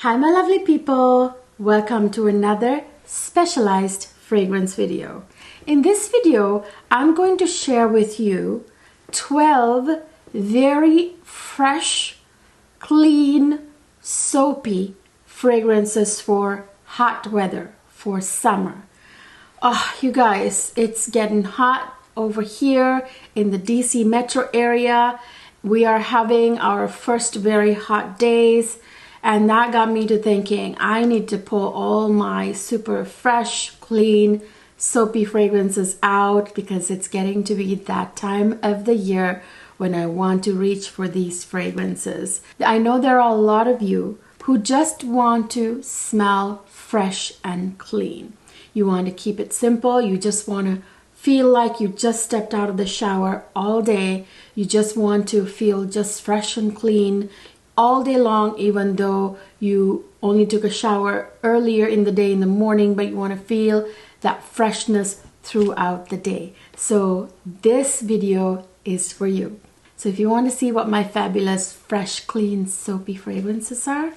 Hi my lovely people, welcome to another specialized fragrance video. In this video, I'm going to share with you 12 very fresh, clean, soapy fragrances for hot weather, for summer. Oh, you guys, it's getting hot over here in the DC metro area. We are having our first very hot days. And that got me to thinking, I need to pull all my super fresh, clean, soapy fragrances out because it's getting to be that time of the year when I want to reach for these fragrances. I know there are a lot of you who just want to smell fresh and clean. You want to keep it simple. You just want to feel like you just stepped out of the shower all day. You just want to feel just fresh and clean all day long, even though you only took a shower earlier in the day in the morning, but you want to feel that freshness throughout the day. So this video is for you. So if you want to see what my fabulous, fresh, clean, soapy fragrances are,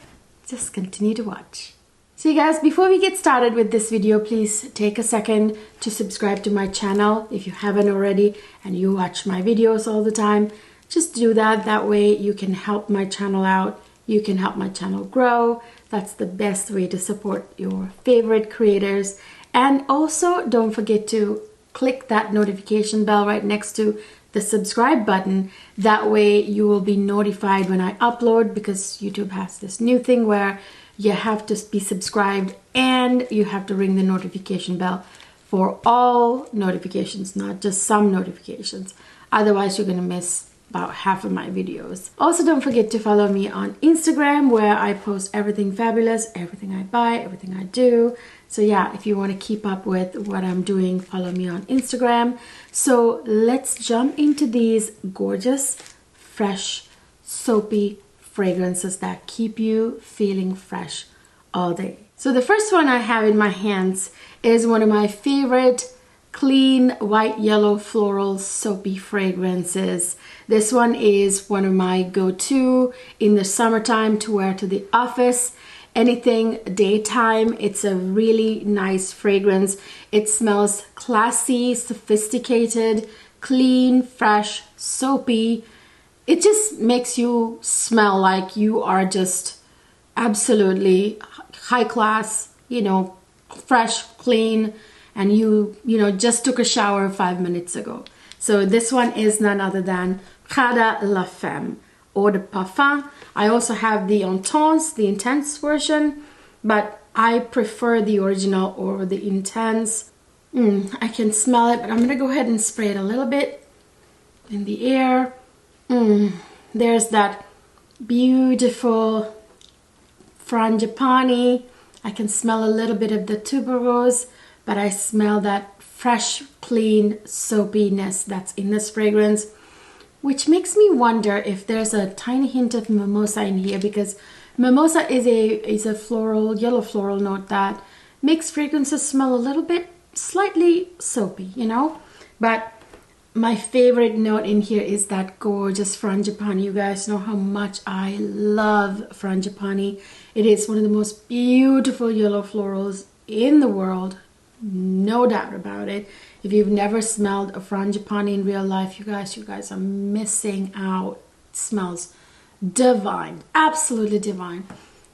just continue to watch. So you guys, before we get started with this video, please take a second to subscribe to my channel if you haven't already and you watch my videos all the time. Just do that. That way you can help my channel out. You can help my channel grow. That's the best way to support your favorite creators. And also don't forget to click that notification bell right next to the subscribe button. That way you will be notified when I upload, because YouTube has this new thing where you have to be subscribed and you have to ring the notification bell for all notifications, not just some notifications. Otherwise you're going to miss about half of my videos. Also, don't forget to follow me on Instagram, where I post everything fabulous, everything I buy, everything I do. So yeah, if you want to keep up with what I'm doing, follow me on Instagram. So let's jump into these gorgeous, fresh, soapy fragrances that keep you feeling fresh all day. So the first one I have in my hands is one of my favorite clean white yellow floral soapy fragrances. This one is one of my go-to in the summertime to wear to the office. Anything daytime, it's a really nice fragrance. It smells classy, sophisticated, clean, fresh, soapy. It just makes you smell like you are just absolutely high class, you know, fresh, clean, and you just took a shower 5 minutes ago. So this one is none other than Kada La Femme Eau de Parfum. I also have the Intense, the Intense version, but I prefer the original or the Intense. I can smell it, but I'm gonna go ahead and spray it a little bit in the air. There's that beautiful frangipani. I can smell a little bit of the tuberose, but I smell that fresh, clean soapiness that's in this fragrance, which makes me wonder if there's a tiny hint of mimosa in here, because mimosa is a floral, yellow floral note that makes fragrances smell a little bit slightly soapy, you know. But my favorite note in here is that gorgeous frangipani. You guys know how much I love frangipani. It is one of the most beautiful yellow florals in the world. No doubt about it. If you've never smelled a frangipani in real life, you guys are missing out. It smells divine, absolutely divine.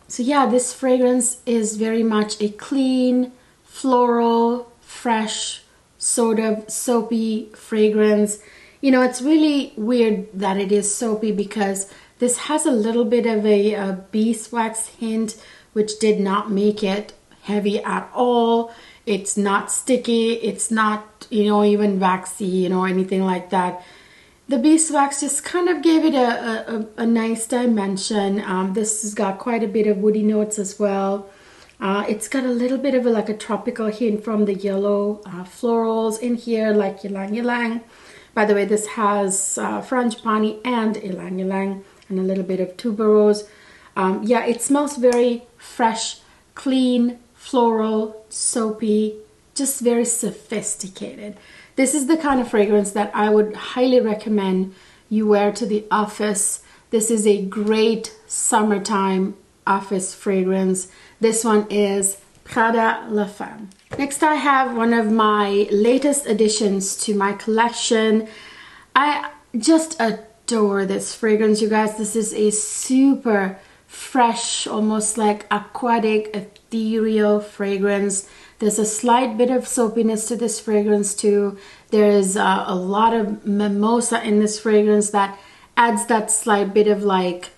So yeah, this fragrance is very much a clean, floral, fresh, sort of soapy fragrance. You know, it's really weird that it is soapy because this has a little bit of a beeswax hint, which did not make it heavy at all. It's not sticky, it's not, you know, even waxy, you know, anything like that. The beeswax just kind of gave it a nice dimension. This has got quite a bit of woody notes as well. It's got a little bit of like a tropical hint from the yellow florals in here, like ylang ylang. By the way, this has frangipani and ylang ylang and a little bit of tuberose. Yeah, it smells very fresh, clean, floral, soapy, just very sophisticated. This is the kind of fragrance that I would highly recommend you wear to the office. This is a great summertime office fragrance. This one is Kada La Femme. Next, I have one of my latest additions to my collection. I just adore this fragrance, you guys. This is a super fresh, almost like aquatic, ethereal fragrance. There's a slight bit of soapiness to this fragrance too. There is a lot of mimosa in this fragrance that adds that slight bit of like,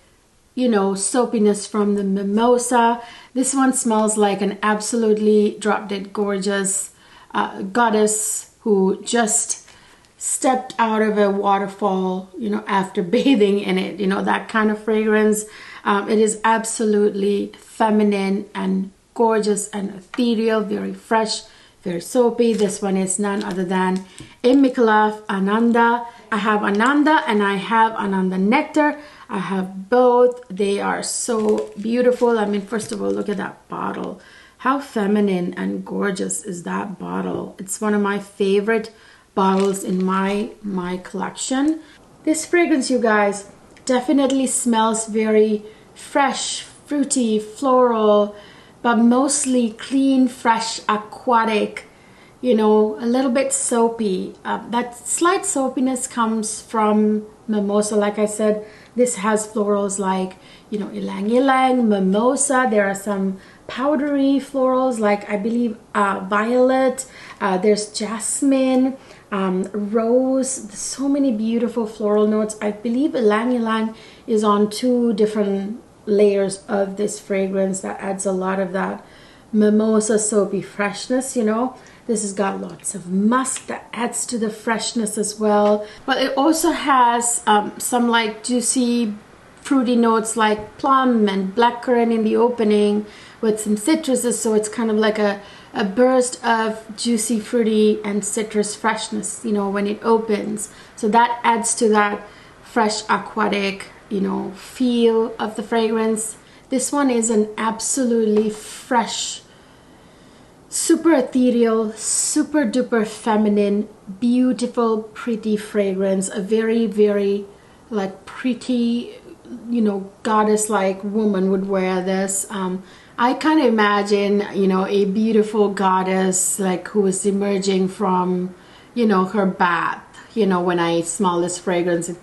you know, soapiness from the mimosa. This one smells like an absolutely drop-dead gorgeous goddess who just stepped out of a waterfall, you know, after bathing in it, you know, that kind of fragrance. It is absolutely feminine and gorgeous and ethereal, very fresh, very soapy. This one is none other than a micheloff Ananda. I have Ananda and I have Ananda Nectar. I have both. They are so beautiful. I mean, first of all, look at that bottle. How feminine and gorgeous is that bottle? It's one of my favorite bottles in my collection. This fragrance, you guys, definitely smells very fresh, fruity, floral, but mostly clean, fresh, aquatic, you know, a little bit soapy. That slight soapiness comes from mimosa. Like I said, this has florals like, you know, ylang ylang, mimosa. There are some powdery florals like, I believe, violet. There's jasmine, rose. So many beautiful floral notes. I believe ylang ylang is on 2 different layers of this fragrance that adds a lot of that mimosa soapy freshness, you know. This has got lots of musk that adds to the freshness as well. But it also has some like juicy fruity notes like plum and blackcurrant in the opening with some citruses. So it's kind of like a burst of juicy, fruity and citrus freshness, you know, when it opens. So that adds to that fresh aquatic, you know, feel of the fragrance. This one is an absolutely fresh, super ethereal, super duper feminine, beautiful, pretty fragrance. A very, very like pretty, you know, goddess like woman would wear this. I kind of imagine, you know, a beautiful goddess like who is emerging from, you know, her bath. You know, when I smell this fragrance, it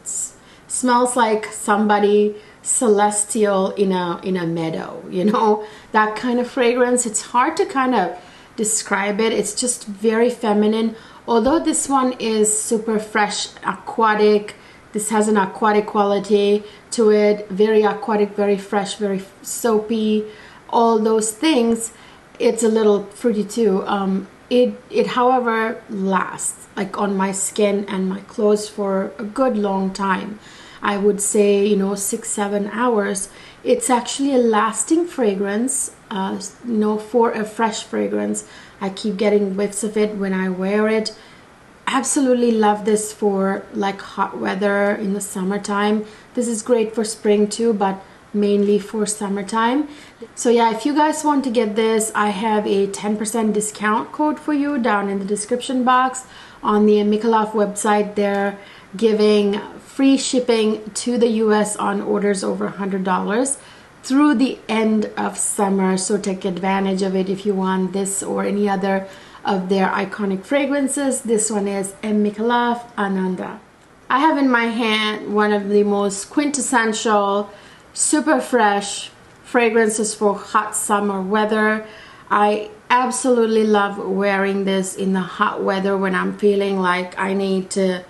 smells like somebody celestial in a meadow, you know, that kind of fragrance. It's hard to kind of describe it. It's just very feminine. Although this one is super fresh, aquatic, this has an aquatic quality to it, very aquatic, very fresh, very soapy, all those things. It's a little fruity too. It however lasts like on my skin and my clothes for a good long time. I would say, you know, 6-7 hours. It's actually a lasting fragrance, you know, for a fresh fragrance. I keep getting whiffs of it when I wear it. Absolutely love this for like hot weather in the summertime. This is great for spring too, but mainly for summertime. So yeah, if you guys want to get this, I have a 10% discount code for you down in the description box on the micheloff website. They're giving free shipping to the US on orders over $100 through the end of summer. So take advantage of it if you want this or any other of their iconic fragrances. This one is a micheloff Ananda. I have in my hand one of the most quintessential, super fresh fragrances for hot summer weather. I absolutely love wearing this in the hot weather when I'm feeling like I need to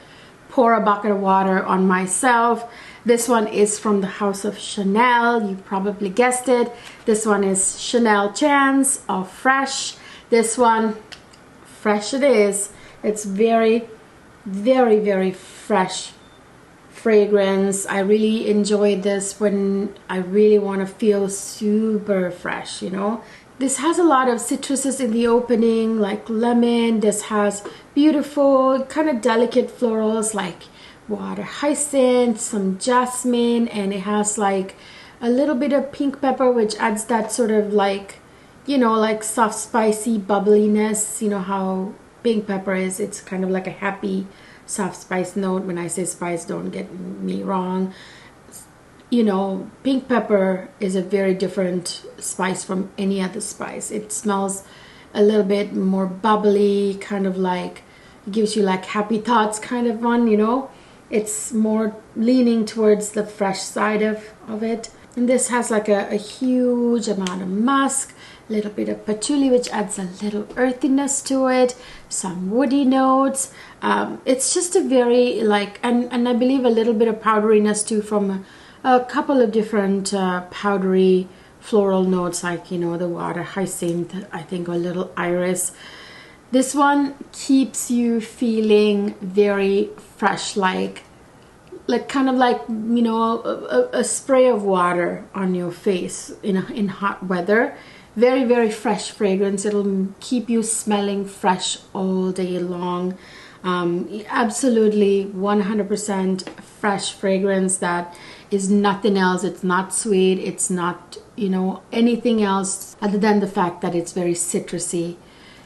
pour a bucket of water on myself. This one is from the house of Chanel. You probably guessed it. This one is Chanel Chance of Fresh. This one, fresh it is. It's very, very, very fresh fragrance. I really enjoy this when I really want to feel super fresh, you know. This has a lot of citruses in the opening, like lemon. This has beautiful, kind of delicate florals like water hyacinth, some jasmine, and it has like a little bit of pink pepper, which adds that sort of like, you know, like soft, spicy bubbliness. You know how pink pepper is. It's kind of like a happy, soft spice note. When I say spice, don't get me wrong. you know, pink pepper is a very different spice from any other spice. It smells a little bit more bubbly, kind of like, it gives you like happy thoughts kind of one, you know. It's more leaning towards the fresh side of it. And this has like a huge amount of musk, a little bit of patchouli, which adds a little earthiness to it, some woody notes. It's just a very like, and I believe a little bit of powderiness too from a couple of different powdery floral notes, like, you know, the water hyacinth, I think, a little iris. This one keeps you feeling very fresh, like kind of like, you know, a spray of water on your face in hot weather. Very, very fresh fragrance. It'll keep you smelling fresh all day long. Absolutely 100% fresh fragrance that is nothing else. It's not sweet. It's not, you know, anything else other than the fact that it's very citrusy.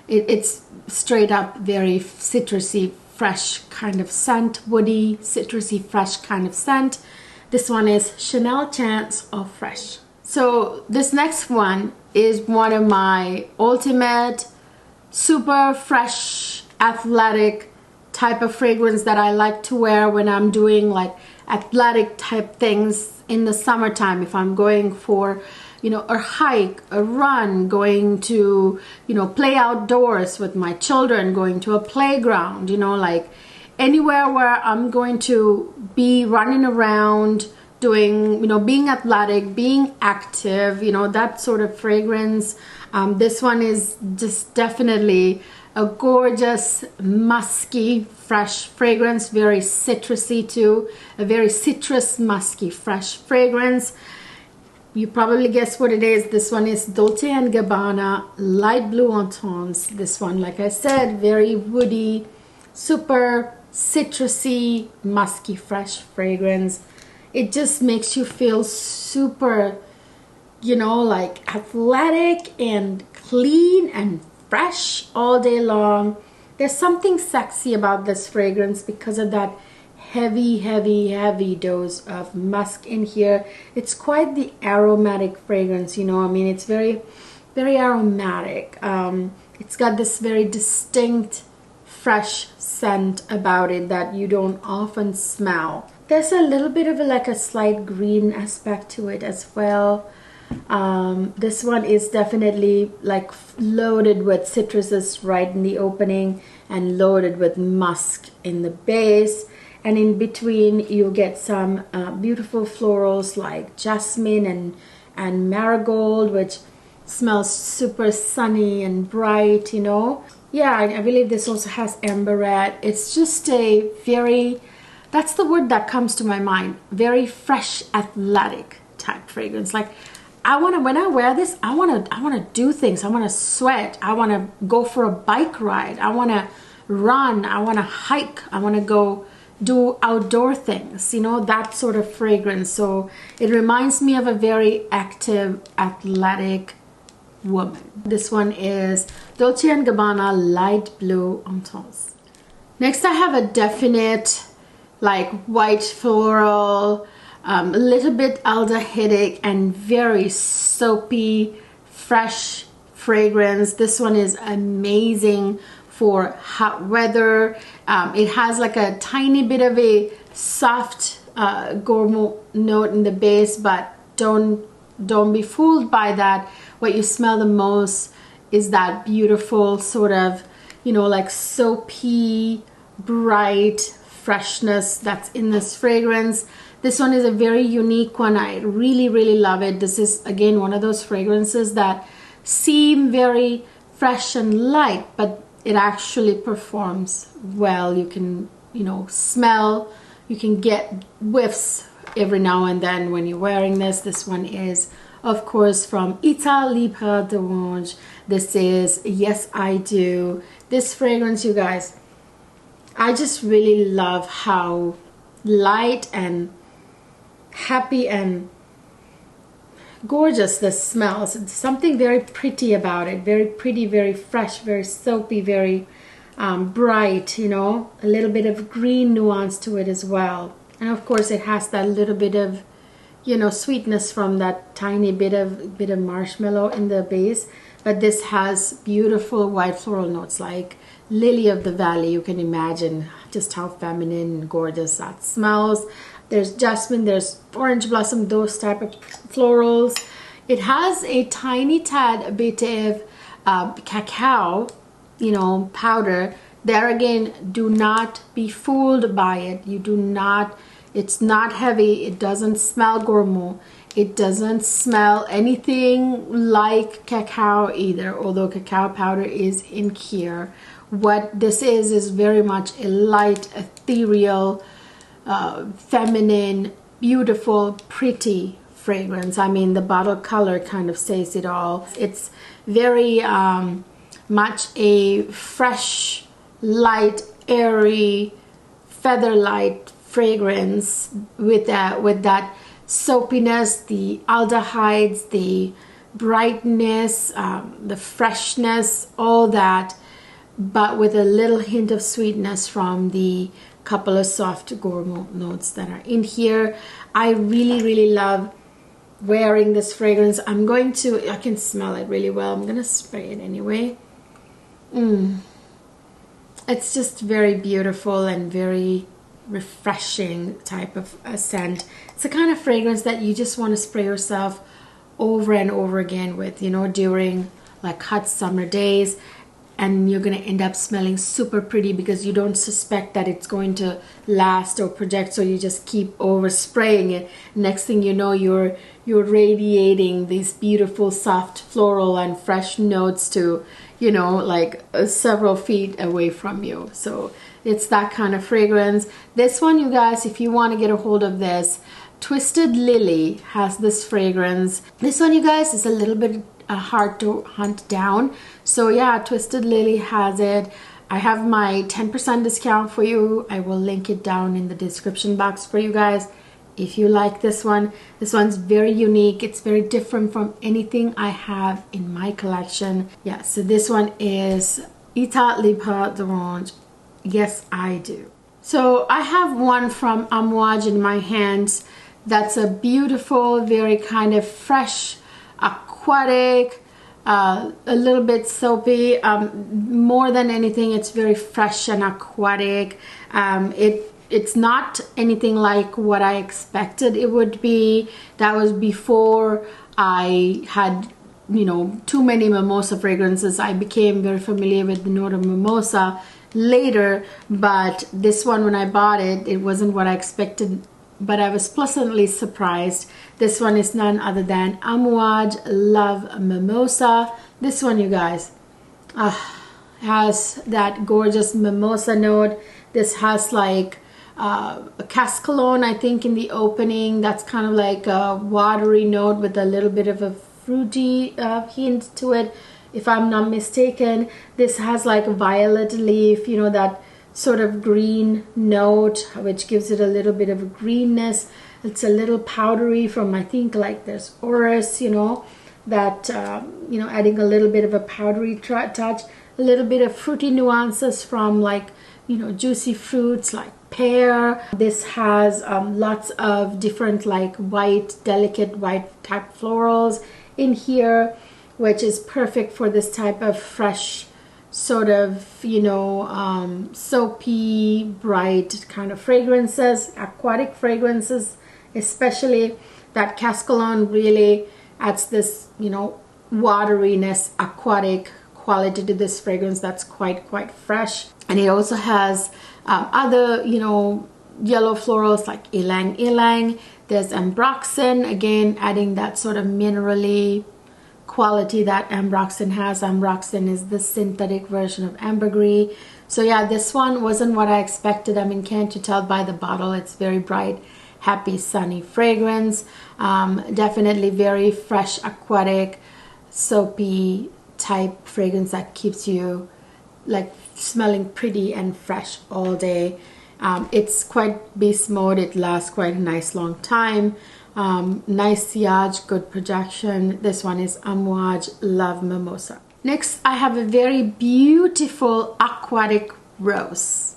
It's straight up very citrusy, fresh kind of scent, woody, citrusy, fresh kind of scent. This one is Chanel Chance of Fresh. So this next one is one of my ultimate super fresh, athletic type of fragrance that I like to wear when I'm doing like athletic type things in the summertime. If I'm going for, you know, a hike, a run, going to, you know, play outdoors with my children, going to a playground, you know, like anywhere where I'm going to be running around, doing, you know, being athletic, being active, you know, that sort of fragrance. This one is just definitely a gorgeous, musky, fresh fragrance, very citrusy too, a very citrus, musky, fresh fragrance. You probably guessed what it is. This one is Dolce & Gabbana Light Blue Entons. This one, like I said, very woody, super citrusy, musky, fresh fragrance. It just makes you feel super, you know, like athletic and clean and fresh all day long. There's something sexy about this fragrance because of that heavy dose of musk in here. It's quite the aromatic fragrance, you know. I mean, it's very aromatic. It's got this very distinct fresh scent about it that you don't often smell. There's a little bit of like a slight green aspect to it as well. This one is definitely like loaded with citruses right in the opening and loaded with musk in the base. And in between you get some beautiful florals like jasmine and marigold, which smells super sunny and bright, you know. Yeah, I believe this also has amberette. It's just a very, that's the word that comes to my mind, very fresh, athletic type fragrance. Like, I want to, when I wear this, I want to do things. I want to sweat. I want to go for a bike ride. I want to run. I want to hike. I want to go do outdoor things, you know, that sort of fragrance. So it reminds me of a very active, athletic woman. This one is Dolce & Gabbana Light Blue Entons. Next, I have a definite like white floral, a little bit aldehydic and very soapy, fresh fragrance. This one is amazing for hot weather. It has like a tiny bit of a soft gourmet note in the base, but don't be fooled by that. What you smell the most is that beautiful sort of, you know, like soapy, bright freshness that's in this fragrance. This one is a very unique one. I really love it. This is again one of those fragrances that seem very fresh and light, but it actually performs well. You can, you know, smell, you can get whiffs every now and then when you're wearing this. This one is, of course, from Ita Libre d'Orange. This is Yes I Do. This fragrance, you guys, I just really love how light and happy and gorgeous this smells. It's something very pretty about it. Very pretty, very fresh, very soapy, very bright, you know. A little bit of green nuance to it as well. And of course it has that little bit of, you know, sweetness from that tiny bit of marshmallow in the base, but this has beautiful white floral notes like lily of the valley. You can imagine just how feminine and gorgeous that smells. There's jasmine, there's orange blossom, those type of florals. It has a tiny tad bit of cacao, you know, powder. There again, do not be fooled by it. You do not, it's not heavy. It doesn't smell gourmand. It doesn't smell anything like cacao either, although cacao powder is in here. What this is very much a light, ethereal, feminine, beautiful, pretty fragrance. I mean, the bottle color kind of says it all. It's very much a fresh, light, airy, feather light fragrance with that soapiness, the aldehydes, the brightness, the freshness, all that, but with a little hint of sweetness from the couple of soft gourmand notes that are in here. I really love wearing this fragrance. I can smell it really well. I'm gonna spray it anyway. It's just very beautiful and very refreshing type of scent. It's the kind of fragrance that you just want to spray yourself over and over again with, you know, during like hot summer days, and you're going to end up smelling super pretty because you don't suspect that it's going to last or project, so you just keep overspraying it. Next thing you know, you're radiating these beautiful soft floral and fresh notes to, you know, like several feet away from you. So it's that kind of fragrance. This one, you guys, if you want to get a hold of this, Twisted Lily has this fragrance. This one, you guys, is a little bit hard to hunt down. So yeah, Twisted Lily has it. I have my 10% discount for you. I will link it down in the description box for you guys. If you like this one, this one's very unique. It's very different from anything I have in my collection. Yeah, so this one is Ita Lipa d'Orange. Yes, I do. So I have one from Amwaj in my hands. That's a beautiful, very kind of fresh, aquatic, a little bit soapy. More than anything, it's very fresh and aquatic. It's not anything like what I expected it would be. That was before I had, you know, too many mimosa fragrances. I became very familiar with the note of mimosa later, but this one, when I bought it, it wasn't what I expected, but I was pleasantly surprised. This one is none other than Amwaj Love Mimosa. This one, you guys, has that gorgeous mimosa note. This has like a cascalone, I think, in the opening. That's kind of like a watery note with a little bit of a fruity hint to it, if I'm not mistaken. This has like a violet leaf, you know, that sort of green note, which gives it a little bit of a greenness. It's a little powdery from, I think, like there's orris, you know, that, you know, adding a little bit of a powdery touch, a little bit of fruity nuances from, like, you know, juicy fruits like pear. This has lots of different like white, delicate white type florals in here, which is perfect for this type of fresh sort of, you know, soapy, bright kind of fragrances, aquatic fragrances. Especially that cascalone really adds this, you know, wateriness, aquatic quality to this fragrance that's quite fresh. And it also has other, you know, yellow florals like ylang ylang. There's ambroxan, again adding that sort of minerally quality that ambroxan has. Ambroxan is the synthetic version of ambergris. So yeah, this one wasn't what I expected. I mean, can't you tell by the bottle? It's very bright, happy, sunny fragrance. Definitely very fresh, aquatic, soapy type fragrance that keeps you like smelling pretty and fresh all day. It's quite beast mode. It lasts quite a nice long time. Nice sillage, good projection. This one is Amwaj Love Mimosa. Next, I have a very beautiful aquatic rose.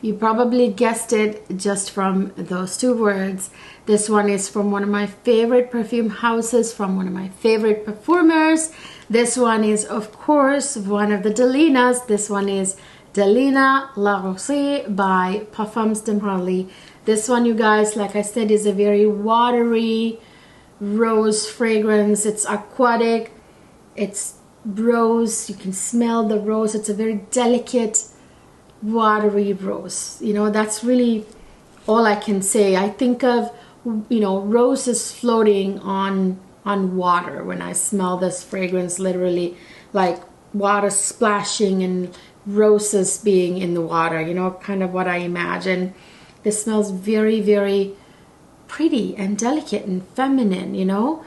You probably guessed it just from those two words. This one is from one of my favorite perfume houses, from one of my favorite perfumers. This one is, of course, one of the Delinas. This one is Delina La Rose by Parfums de Marly. This one, you guys, like I said, is a very watery rose fragrance. It's aquatic. It's rose. You can smell the rose. It's a very delicate, watery rose. You know, that's really all I can say. I think of, you know, roses floating on water when I smell this fragrance, literally like water splashing and roses being in the water, you know, kind of what I imagine. This smells very, very pretty and delicate and feminine, you know.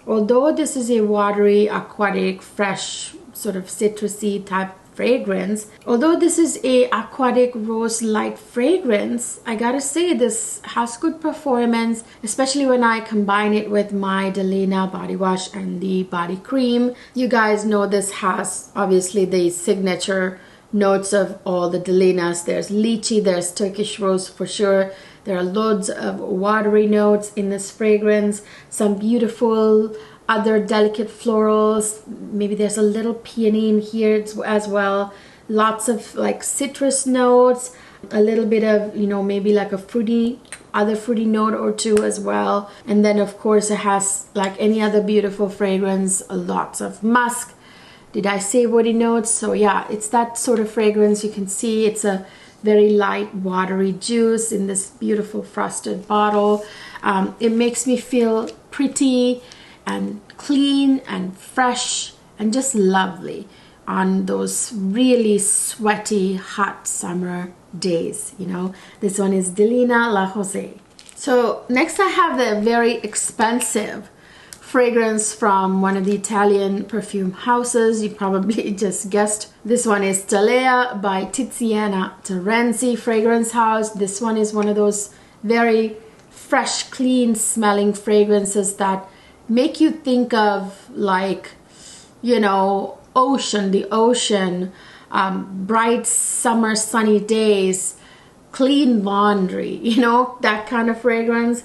Although this is a watery, aquatic, fresh, sort of citrusy type fragrance, although this is a aquatic rose light fragrance, I gotta say this has good performance, especially when I combine it with my Delina body wash and the body cream. You guys know this has obviously the signature notes of all the Delinas. There's lychee, there's Turkish rose for sure. There are loads of watery notes in this fragrance, some beautiful other delicate florals. Maybe there's a little peony in here as well. Lots of like citrus notes, a little bit of, you know, maybe like a other fruity note or two as well. And then of course it has, like any other beautiful fragrance, lots of musk. Did I say woody notes? So yeah, it's that sort of fragrance. You can see it's a very light watery juice in this beautiful frosted bottle. It makes me feel pretty and clean and fresh and just lovely on those really sweaty hot summer days, you know. This one is Delina La Rose. So next I have the very expensive fragrance from one of the Italian perfume houses. You probably just guessed. This one is Cleo by Tiziana Terenzi fragrance house. This one is one of those very fresh, clean smelling fragrances that make you think of, like, you know, the ocean, bright summer sunny days, clean laundry, you know, that kind of fragrance.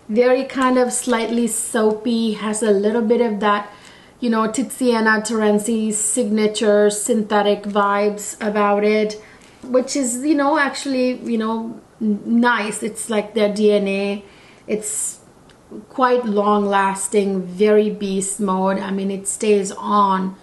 Very kind of slightly soapy, has a little bit of that, you know, Tiziana Terenzi's signature synthetic vibes about it, which is, you know, actually, you know, nice. It's like their DNA. It's quite long lasting, very beast mode. I mean, it stays on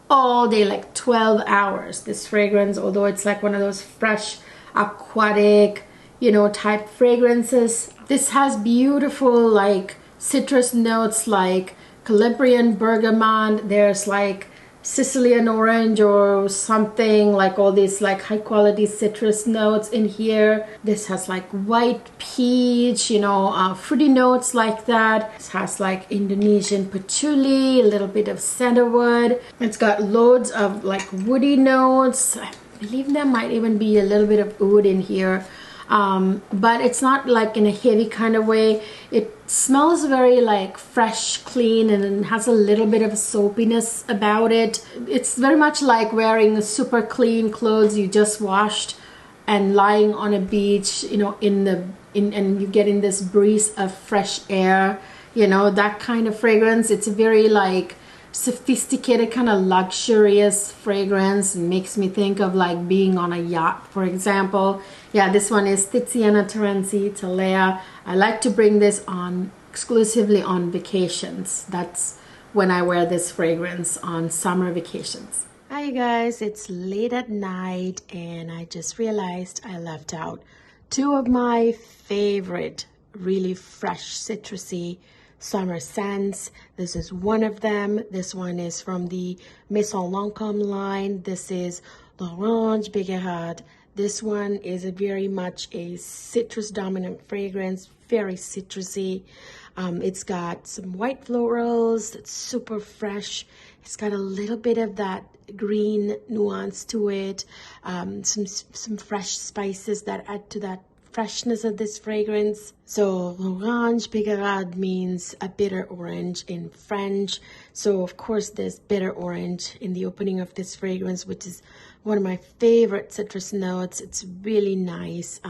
all day, like 12 hours, this fragrance, although it's like one of those fresh, aquatic, you know, type fragrances. This has beautiful like citrus notes like Calabrian bergamot. There's like Sicilian orange or something, like all these like high quality citrus notes in here. This has like white peach, you know, fruity notes like that. This has like Indonesian patchouli, a little bit of sandalwood. It's got loads of like woody notes. I believe there might even be a little bit of oud in here. But it's not like in a heavy kind of way. It smells very like fresh, clean, and it has a little bit of a soapiness about it. It's very much like wearing super clean clothes you just washed and lying on a beach, you know, and you get in this breeze of fresh air, you know, that kind of fragrance. It's a very like sophisticated, kind of luxurious fragrance. It makes me think of like being on a yacht, for example. Yeah, this one is Tiziana Terenzi Cleo. I like to bring this on exclusively on vacations. That's when I wear this fragrance, on summer vacations. Hi guys, it's late at night and I just realized I left out two of my favorite really fresh citrusy summer scents. This is one of them. This one is from the Maison Lancome line. This is l'Orange Bigarades. This one is very much a citrus dominant fragrance, very citrusy. It's got some white florals. It's super fresh. It's got a little bit of that green nuance to it. Some fresh spices that add to that freshness of this fragrance. So L'Orange Bigarades means a bitter orange in French. So of course there's bitter orange in the opening of this fragrance, which is one of my favorite citrus notes. It's really nice.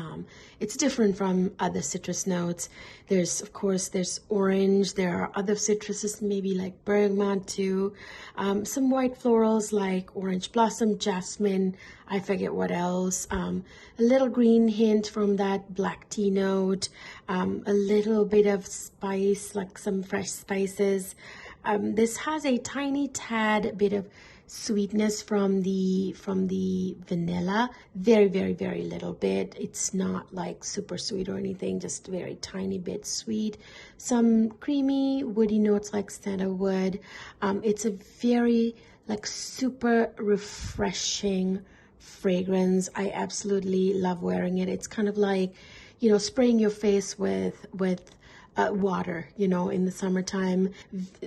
It's different from other citrus notes. There's, of course, there's orange. There are other citruses, maybe like bergamot too. Some white florals like orange blossom, jasmine, I forget what else. A little green hint from that black tea note. A little bit of spice, like some fresh spices. This has a tiny tad bit of sweetness from the vanilla, very little bit. It's not like super sweet or anything, just very tiny bit sweet. Some creamy woody notes like sandalwood. It's a very like super refreshing fragrance. I absolutely love wearing it. It's kind of like, you know, spraying your face with water, you know, in the summertime.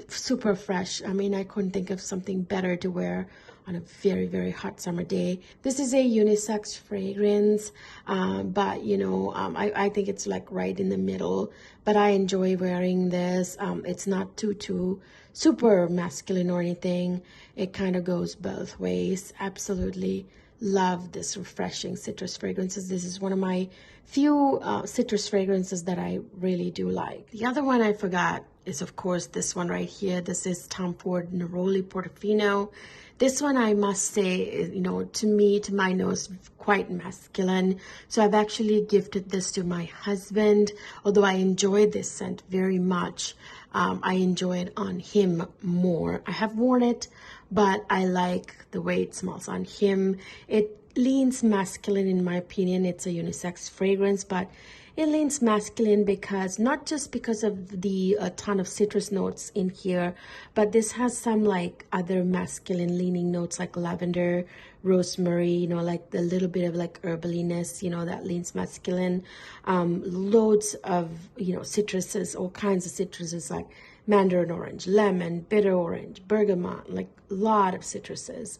Super fresh. I mean, I couldn't think of something better to wear on a very hot summer day. This is a unisex fragrance, but you know, I think it's like right in the middle, but I enjoy wearing this. It's not too super masculine or anything. It kind of goes both ways. Absolutely love this refreshing citrus fragrances. This is one of my few citrus fragrances that I really do like. The other one I forgot is, of course, this one right here. This is Tom Ford Neroli Portofino. This one, I must say, you know, to me, to my nose, quite masculine. So I've actually gifted this to my husband. Although I enjoy this scent very much, I enjoy it on him more. I have worn it, but I like the way it smells on him. It leans masculine in my opinion. It's a unisex fragrance, but it leans masculine because, not just because of the ton of citrus notes in here, but this has some like other masculine leaning notes like lavender, rosemary, you know, like the little bit of like herbaliness, you know, that leans masculine. Loads of, you know, citruses, all kinds of citruses like mandarin orange, lemon, bitter orange, bergamot, like a lot of citruses.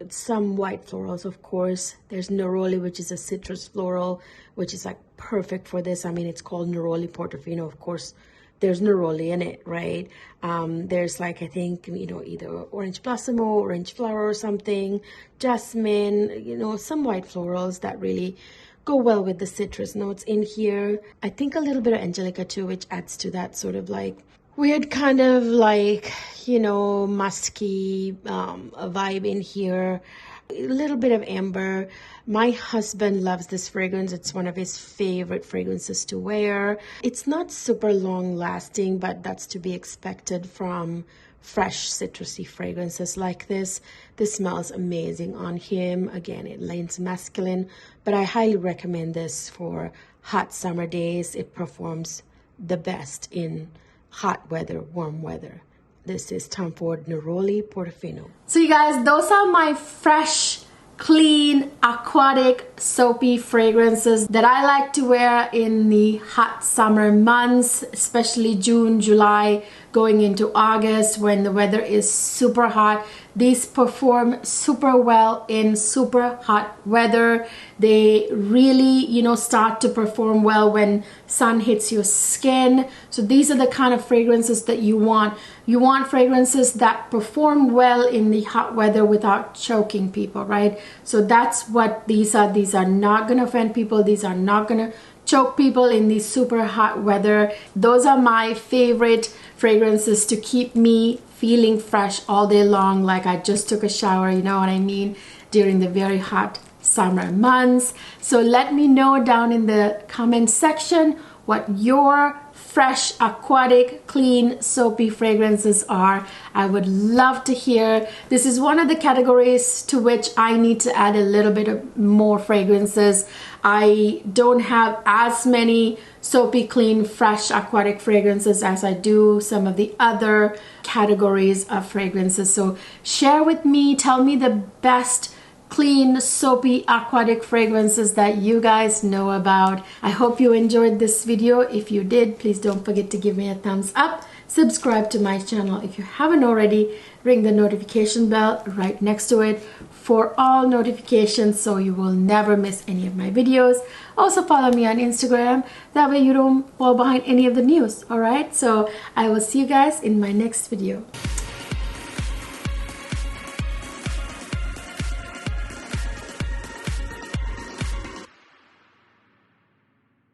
Some white florals, of course. There's neroli, which is a citrus floral, which is like perfect for this. I mean, it's called Neroli Portofino. Of course, there's neroli in it, right? There's like, I think, you know, either orange blossom or orange flower or something, jasmine, you know, some white florals that really go well with the citrus notes in here. I think a little bit of angelica too, which adds to that sort of like weird kind of like, you know, musky vibe in here. A little bit of amber. My husband loves this fragrance. It's one of his favorite fragrances to wear. It's not super long lasting, but that's to be expected from fresh citrusy fragrances like this. This smells amazing on him. Again, it leans masculine, but I highly recommend this for hot summer days. It performs the best in hot weather, warm weather. This is Tom Ford Neroli Portofino. So you guys, those are my fresh, clean, aquatic, soapy fragrances that I like to wear in the hot summer months, especially June, July, going into August when the weather is super hot. These perform super well in super hot weather. They really, you know, start to perform well when sun hits your skin. So these are the kind of fragrances that you want. You want fragrances that perform well in the hot weather without choking people, right? So that's what these are. These are not gonna offend people. These are not gonna choke people in the super hot weather. Those are my favorite fragrances to keep me feeling fresh all day long, like I just took a shower, you know what I mean, during the very hot summer months. So let me know down in the comment section what your fresh, aquatic, clean, soapy fragrances are. I would love to hear. This is one of the categories to which I need to add a little bit of more fragrances. I don't have as many soapy, clean, fresh, aquatic fragrances as I do some of the other categories of fragrances. So share with me, tell me the best clean, soapy, aquatic fragrances that you guys know about. I hope you enjoyed this video. If you did, please don't forget to give me a thumbs up. Subscribe to my channel if you haven't already. Ring the notification bell right next to it for all notifications so you will never miss any of my videos. Also follow me on Instagram. That way you don't fall behind any of the news. Alright, so I will see you guys in my next video.